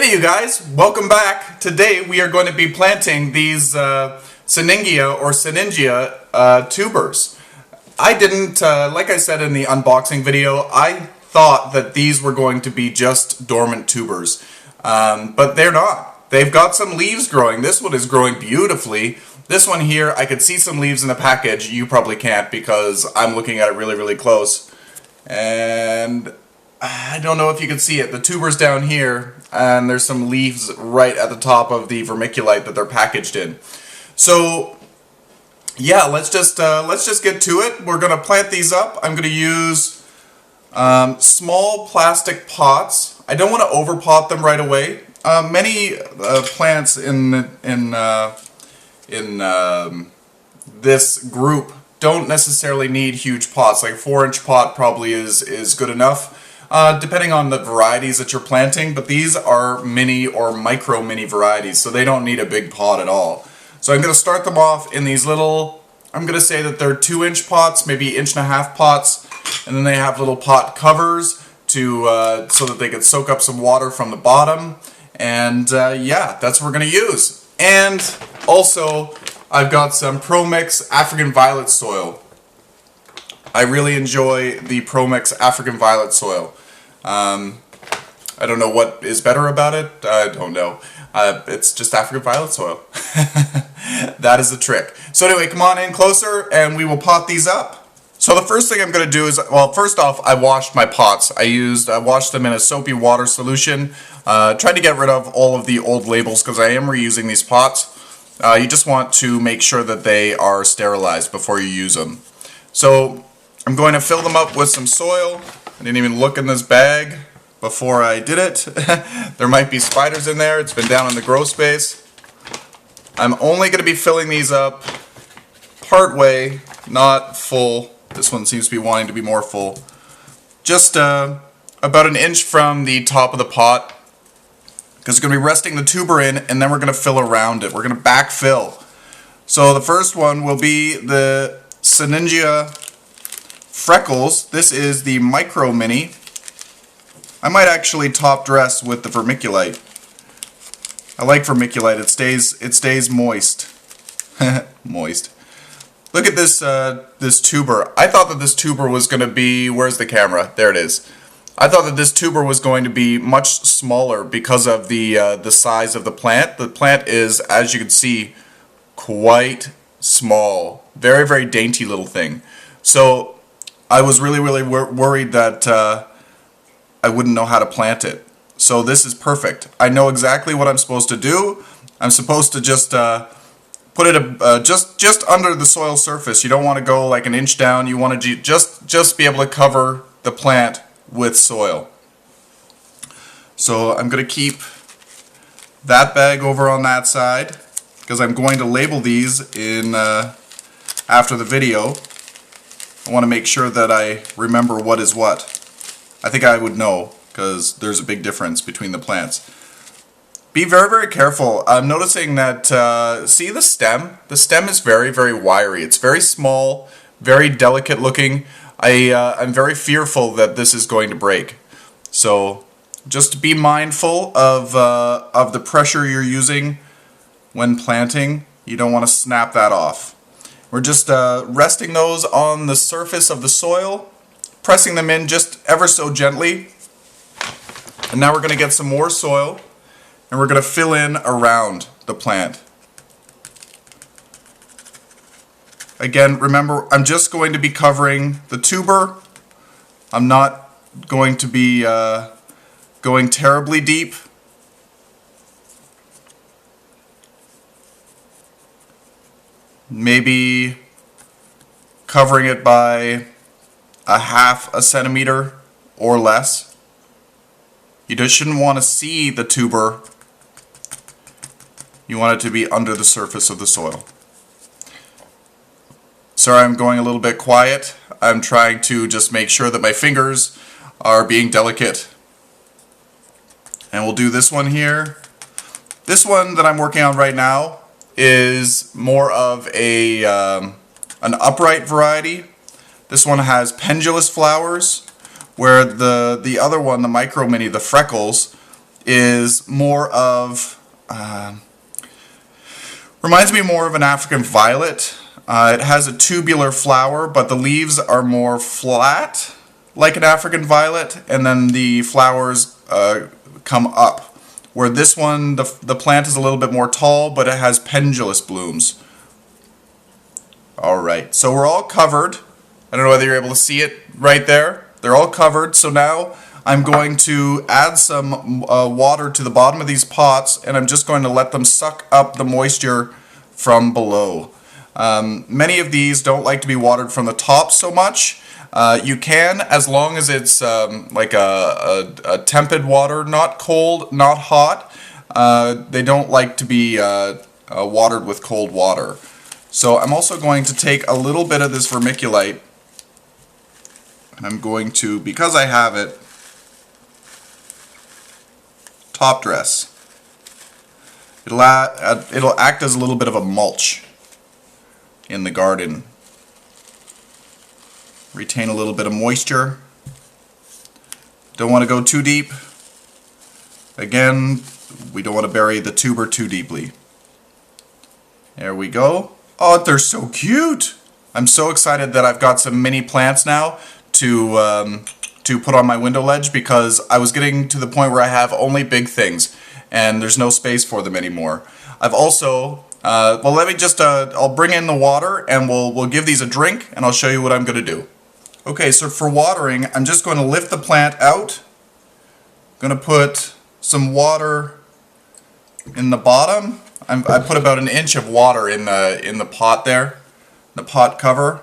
Hey you guys, welcome back. Today we are going to be planting these Sinningia tubers. I didn't, like I said in the unboxing video, I thought that these were going to be just dormant tubers, but they're not. They've got some leaves growing. This one is growing beautifully. This one here, I could see some leaves in the package. You probably can't because I'm looking at it really, really close. And I don't know if you can see it. The tuber's down here, and there's some leaves right at the top of the vermiculite that they're packaged in. So, yeah, let's just get to it. We're gonna plant these up. I'm gonna use small plastic pots. I don't want to overpot them right away. Many plants in this group don't necessarily need huge pots. Like a 4-inch pot probably is good enough. Depending on the varieties that you're planting, but these are mini or micro mini varieties, so they don't need a big pot at all. So I'm going to start them off in these little, I'm going to say that they're 2-inch pots, maybe 1.5-inch pots, and then they have little pot covers to so that they can soak up some water from the bottom, and yeah, that's what we're going to use. And also, I've got some Pro Mix African Violet soil. I really enjoy the Pro Mix African Violet soil. I don't know what is better about it. I don't know. It's just African Violet soil. That is the trick. So anyway, come on in closer and we will pot these up. So the first thing I'm going to do is, well, first off, I washed my pots. I washed them in a soapy water solution. Tried to get rid of all of the old labels because I am reusing these pots. You just want to make sure that they are sterilized before you use them. So I'm going to fill them up with some soil. I didn't even look in this bag before I did it. There might be spiders in there. It's been down in the grow space. I'm only going to be filling these up part way, not full. This one seems to be wanting to be more full. Just about 1 inch from the top of the pot, because we're going to be resting the tuber in, and then we're going to fill around it. We're going to backfill. So the first one will be the Sinningia Freckles. This is the micro mini. I might actually top dress with the vermiculite. I like vermiculite. It stays moist. Moist. Look at this this tuber. I thought that this tuber was going to be, where's the camera? There it is. I thought that this tuber was going to be much smaller because of the size of the plant. The plant is, as you can see, quite small. Very, very dainty little thing. So I was really, really worried that I wouldn't know how to plant it. So this is perfect. I know exactly what I'm supposed to do. I'm supposed to just put it just under the soil surface. You don't want to go like 1 inch down. You want to just be able to cover the plant with soil. So I'm going to keep that bag over on that side because I'm going to label these in after the video. I want to make sure that I remember what is what. I think I would know because there's a big difference between the plants. Be very, very careful. I'm noticing that, see the stem? The stem is very, very wiry. It's very small, very delicate looking. I'm very fearful that this is going to break. So just be mindful of the pressure you're using when planting. You don't want to snap that off. We're just resting those on the surface of the soil, pressing them in just ever so gently. And now we're going to get some more soil, and we're going to fill in around the plant. Again, remember, I'm just going to be covering the tuber. I'm not going to be going terribly deep. Maybe covering it by 1/2 centimeter or less. You just shouldn't want to see the tuber. You want it to be under the surface of the soil. Sorry, I'm going a little bit quiet. I'm trying to just make sure that my fingers are being delicate. And we'll do this one here. This one that I'm working on right now is more of an upright variety. This one has pendulous flowers, where the other one, the micro mini, the freckles, is more of, reminds me more of an African violet. It has a tubular flower, but the leaves are more flat, like an African violet, and then the flowers come up. Where this one, the plant is a little bit more tall, but it has pendulous blooms. Alright, so we're all covered. I don't know whether you're able to see it right there. They're all covered, so now I'm going to add some water to the bottom of these pots, and I'm just going to let them suck up the moisture from below. Many of these don't like to be watered from the top so much. You can, as long as it's like a tepid water, not cold, not hot. They don't like to be watered with cold water. So I'm also going to take a little bit of this vermiculite, and I'm going to, because I have it, top dress. It'll act as a little bit of a mulch in the garden. Retain a little bit of moisture. Don't want to go too deep. Again, we don't want to bury the tuber too deeply. There we go. Oh, they're so cute! I'm so excited that I've got some mini plants now to put on my window ledge, because I was getting to the point where I have only big things and there's no space for them anymore. I've also, well, let me just, I'll bring in the water and we'll give these a drink, and I'll show you what I'm going to do. Okay, so for watering, I'm just going to lift the plant out. I'm going to put some water in the bottom. I put about an inch of water in the pot there, the pot cover.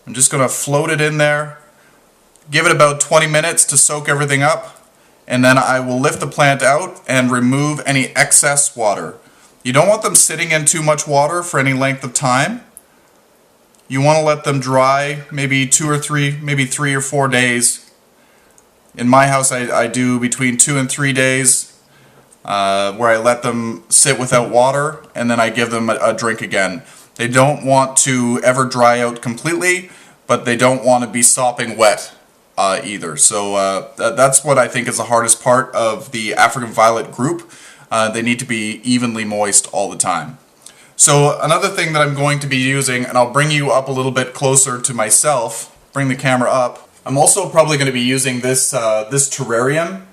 I'm just going to float it in there, give it about 20 minutes to soak everything up, and then I will lift the plant out and remove any excess water. You don't want them sitting in too much water for any length of time. You want to let them dry maybe 2 or 3, maybe 3 or 4 days. In my house I do between 2 and 3 days. Where I let them sit without water, and then I give them a drink again. They don't want to ever dry out completely, but they don't want to be sopping wet either. So that's what I think is the hardest part of the African violet group. They need to be evenly moist all the time. So another thing that I'm going to be using, and I'll bring you up a little bit closer to myself, bring the camera up. I'm also probably going to be using this terrarium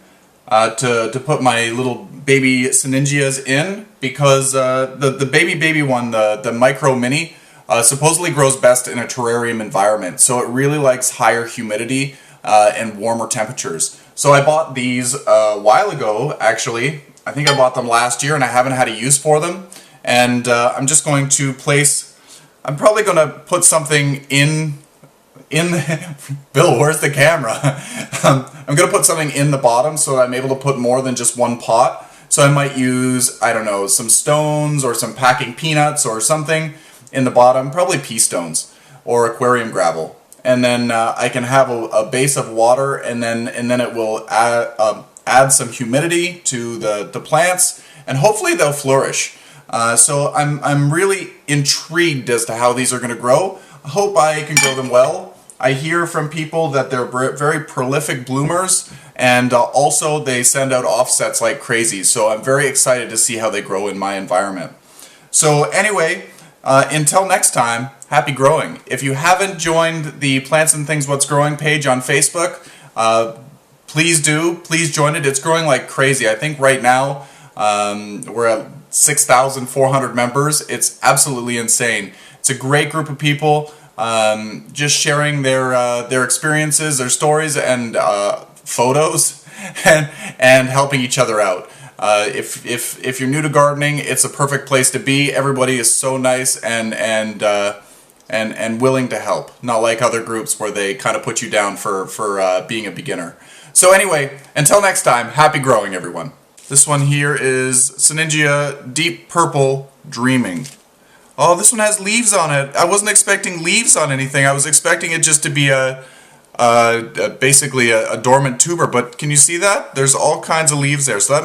to put my little baby Sinningias in, because the baby one, the micro mini, supposedly grows best in a terrarium environment. So it really likes higher humidity and warmer temperatures. So I bought these a while ago, actually. I think I bought them last year, and I haven't had a use for them. And I'm just going to place, I'm probably going to put something in the, Bill, where's the camera? I'm going to put something in the bottom so that I'm able to put more than just one pot. So I might use, I don't know, some stones or some packing peanuts or something in the bottom, probably pea stones or aquarium gravel. And then I can have a base of water, and then it will add some humidity to the plants, and hopefully they'll flourish. So I'm really intrigued as to how these are going to grow. I hope I can grow them well. I hear from people that they're very prolific bloomers, and also they send out offsets like crazy. So I'm very excited to see how they grow in my environment. So anyway, until next time, happy growing. If you haven't joined the Plants and Things What's Growing page on Facebook, please do. Please join it. It's growing like crazy. I think right now we're at 6,400 members. It's absolutely insane. It's a great group of people, just sharing their experiences, their stories, and photos, and helping each other out. If you're new to gardening, it's a perfect place to be. Everybody is so nice and willing to help. Not like other groups where they kind of put you down for being a beginner. So anyway, until next time, happy growing, everyone. This one here is Sinningia Deep Purple Dreaming. Oh, this one has leaves on it. I wasn't expecting leaves on anything. I was expecting it just to be basically a dormant tuber. But can you see that? There's all kinds of leaves there. So that makes